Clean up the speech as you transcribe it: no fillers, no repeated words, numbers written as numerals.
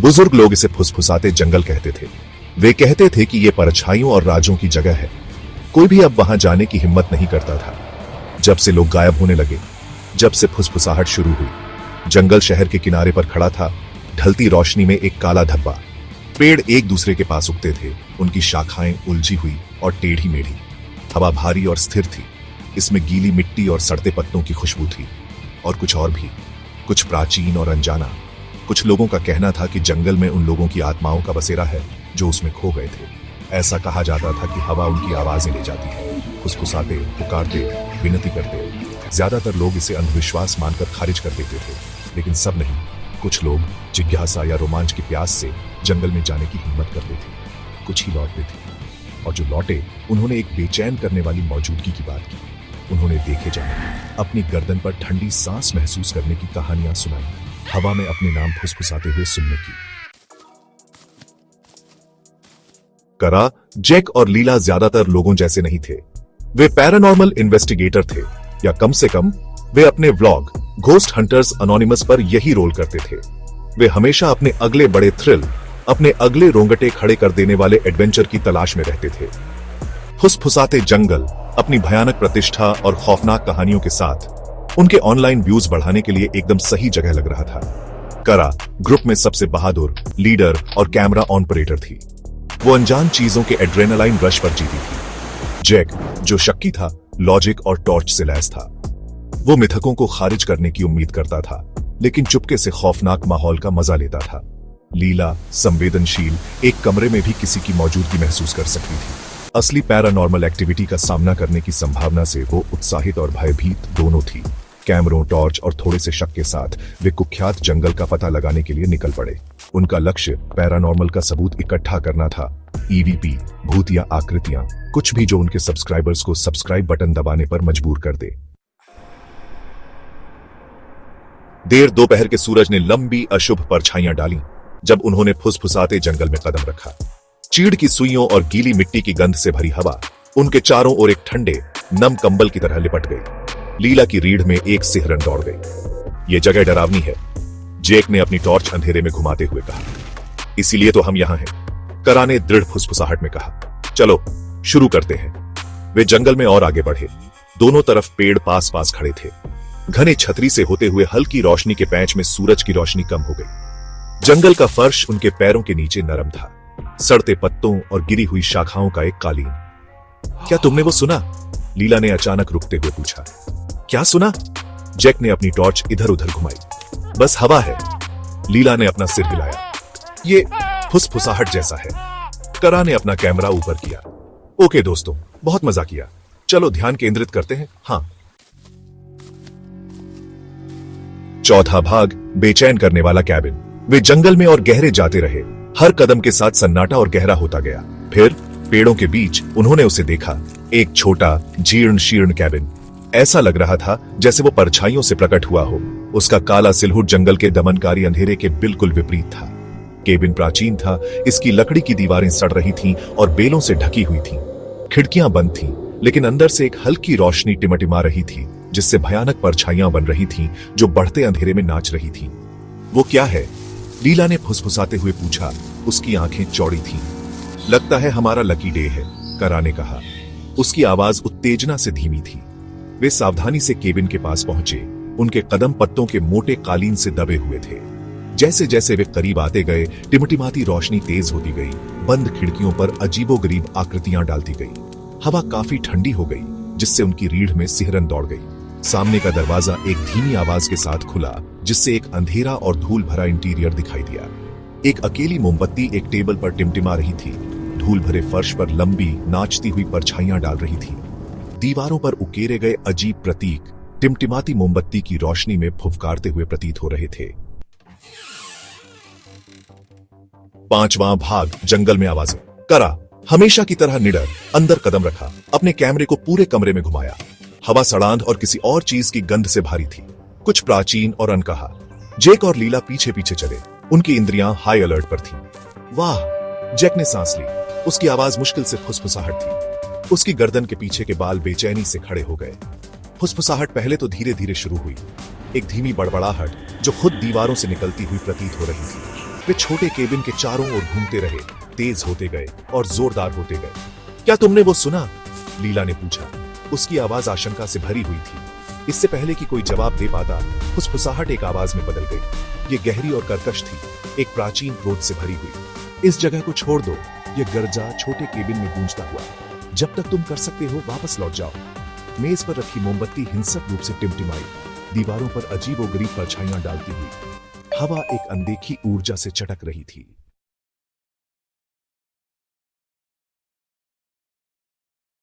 बुजुर्ग लोग इसे फुसफुसाते जंगल कहते थे। वे कहते थे कि यह परछाइयों और राजों की जगह है। कोई भी अब वहां जाने की हिम्मत नहीं करता था। जब से लोग गायब होने लगे, जब से फुसफुसाहट शुरू हुई, जंगल शहर के किनारे पर खड़ा था, ढलती रोशनी में एक काला धब्बा। पेड़ एक दूसरे के पास उगते थे, उनकी शाखाएं उलझी हुई और टेढ़ी मेढ़ी। हवा भारी और स्थिर थी, इसमें गीली मिट्टी और सड़ते पत्तों की खुशबू थी। और कुछ और भी, कुछ प्राचीन और अनजाना। कुछ लोगों का कहना था कि जंगल में उन लोगों की आत्माओं का बसेरा है जो उसमें खो गए थे। ऐसा कहा जाता था कि हवा उनकी आवाजें ले जाती है, फुसफुसाते, पुकारते, विनती करते। ज्यादातर लोग इसे अंधविश्वास मानकर खारिज कर देते थे, लेकिन सब नहीं। कुछ लोग जिज्ञासा या रोमांच की प्यास से जंगल में जाने की हिम्मत करते थे। कुछ ही लौटते थे, और जो लौटे उन्होंने एक बेचैन करने वाली मौजूदगी की बात की। उन्होंने देखे जाने, अपनी गर्दन पर ठंडी सांस महसूस करने की कहानियां सुनाई, हवा में अपने नाम फुसफुसाते हुए सुनने की। करा, जैक और लीला ज्यादातर लोगों जैसे नहीं थे। वे पैरानॉर्मल इन्वेस्टिगेटर थे, या कम से कम वे अपने व्लॉग घोस्ट हंटर्स अनोनिमस पर यही रोल करते थे। वे हमेशा अपने अगले बड़े थ्रिल, अपने अगले रोंगटे खड़े कर देने वाले एडवेंचर की तलाश में रहते थे। फुसफुसाते जंगल अपनी भयानक प्रतिष्ठा और खौफनाक कहानियों के साथ उनके ऑनलाइन व्यूज बढ़ाने के लिए एकदम सही जगह लग रहा था। करा ग्रुप में सबसे बहादुर, लीडर और कैमरा ऑपरेटर थी। वो अनजान चीजों के एड्रेनालाइन रश पर जीती थी। जैक, जो शक्की था, लॉजिक और टॉर्च से लैस था। वो मिथकों को खारिज करने की उम्मीद करता था, लेकिन चुपके से खौफनाक माहौल का मजा लेता था। लीला संवेदनशील, एक कमरे में भी किसी की मौजूदगी महसूस कर सकती थी। असली पैरानॉर्मल एक्टिविटी का सामना करने की संभावना से वो उत्साहित और भयभीत दोनों थी। कैमरों, टॉर्च और थोड़े से शक के साथ वे कुख्यात जंगल का पता लगाने के लिए निकल पड़े। उनका लक्ष्य पैरानॉर्मल का सबूत इकट्ठा करना था। ईवीपी, भूत या आकृतियां, कुछ भी जो उनके सब्सक्राइबर्स को सब्सक्राइब बटन दबाने पर मजबूर कर दे। देर दोपहर के सूरज ने लंबी अशुभ परछाइयां डाली जब उन्होंने फुसफुसाते जंगल में कदम रखा। चीड़ की सुइयों और गीली मिट्टी की गंध से भरी हवा उनके चारों ओर एक ठंडे, नम कंबल की तरह लिपट गई। लीला की रीढ़ में एक सिहरन दौड़ गई। यह जगह डरावनी है, जैक ने अपनी टॉर्च अंधेरे में घुमाते हुए कहा। इसीलिए तो हम यहां हैं, करा ने दृढ़ फुसफुसाहट में कहा। चलो शुरू करते हैं। वे जंगल में और आगे बढ़े। दोनों तरफ पेड़ पास पास खड़े थे। घने छतरी से होते हुए हल्की रोशनी के पैच में सूरज की रोशनी कम हो गई। जंगल का फर्श उनके पैरों के नीचे नरम था, सड़ते पत्तों और गिरी हुई शाखाओं का एक कालीन। क्या तुमने वो सुना? लीला ने अचानक रुकते हुए पूछा। क्या सुना? जैक ने अपनी टॉर्च इधर उधर घुमाई। बस हवा है, लीला ने अपना सिर हिलाया। ये फुसफुसाहट जैसा है। करा ने अपना कैमरा ऊपर किया। ओके दोस्तों, बहुत मजा किया, चलो ध्यान केंद्रित करते हैं। हाँ। चौथा भाग, बेचैन करने वाला कैबिन। वे जंगल में और गहरे जाते रहे। हर कदम के साथ सन्नाटा और गहरा होता गया। फिर पेड़ों के बीच उन्होंने उसे देखा, एक छोटा जीर्ण शीर्ण कैबिन। ऐसा लग रहा था जैसे वो परछाइयों से प्रकट हुआ हो। उसका काला सिलहुट जंगल के दमनकारी अंधेरे के बिल्कुल विपरीत था। केबिन प्राचीन था, इसकी लकड़ी की दीवारें सड़ रही थीं और बेलों से ढकी हुई थीं। खिड़कियां बंद थीं, लेकिन अंदर से एक हल्की रोशनी टिमटिमा रही थी, जिससे भयानक परछाइयां बन रही थीं जो बढ़ते अंधेरे में नाच रही थीं। वो क्या है? लीला ने फुसफुसाते हुए पूछा। उसकी आंखें चौड़ी थीं। लगता है हमारा लकी डे है, करा ने कहा। उसकी आवाज उत्तेजना से धीमी थी। वे सावधानी से केबिन के पास पहुंचे। उनके कदम पत्तों के मोटे कालीन से दबे हुए थे। जैसे जैसे वे करीब आते गए, टिमटिमाती रोशनी तेज होती गई। बंद खिड़कियों पर अजीबोगरीब आकृतियां डालती गई। हवा काफी ठंडी हो गई, जिससे उनकी रीढ़ में सिहरन दौड़ गई। सामने का दरवाजा एक धीमी आवाज के साथ खुला, जिससे एक अंधेरा और धूल भरा इंटीरियर दिखाई दिया। एक अकेली मोमबत्ती एक टेबल पर टिमटिमा रही थी। धूल भरे फर्श पर लंबी, नाचती हुई परछाइयां डाल रही थी। दीवारों पर उकेरे गए अजीब प्रतीक टिमटिमाती मोमबत्ती की रोशनी में फुफकारते हुए प्रतीत हो रहे थे। पांचवां भाग, जंगल में आवाजें। करा हमेशा की तरह निडर अंदर कदम रखा, अपने कैमरे को पूरे कमरे में घुमाया। हवा सड़ांध और किसी और चीज की गंध से भारी थी, कुछ प्राचीन और अनकहा। जैक और लीला पीछे पीछे चले, उनकी इंद्रियां हाई अलर्ट पर थीं। वाह, जैक ने सांस ली। उसकी आवाज मुश्किल से फुसफुसाहट थी। उसकी गर्दन के पीछे के बाल बेचैनी से खड़े हो गए। फुसफुसाहट पहले तो धीरे धीरे शुरू हुई, एक धीमी बड़बड़ाहट जो खुद दीवारों से निकलती हुई प्रतीत हो रही थी। वे छोटे केबिन के चारों ओर घूमते रहे, तेज होते गए और जोरदार होते गए। क्या तुमने वो सुना? लीला ने पूछा। उसकी आवाज आशंका से भरी हुई थी। इससे पहले कि कोई जवाब दे पाता, फुसफुसाहट एक आवाज में बदल गई। ये गहरी और कर्कश थी, एक प्राचीन क्रोध से भरी हुई। इस जगह को छोड़ दो, ये गर्जा छोटे केबिन में गूंजता हुआ। जब तक तुम कर सकते हो वापस लौट जाओ। मेज पर रखी मोमबत्ती हिंसक रूप से टिमटिमाई, दीवारों पर अजीबोगरीब परछाइयां डालती हुई। हवा एक अनदेखी ऊर्जा से चटक रही थी।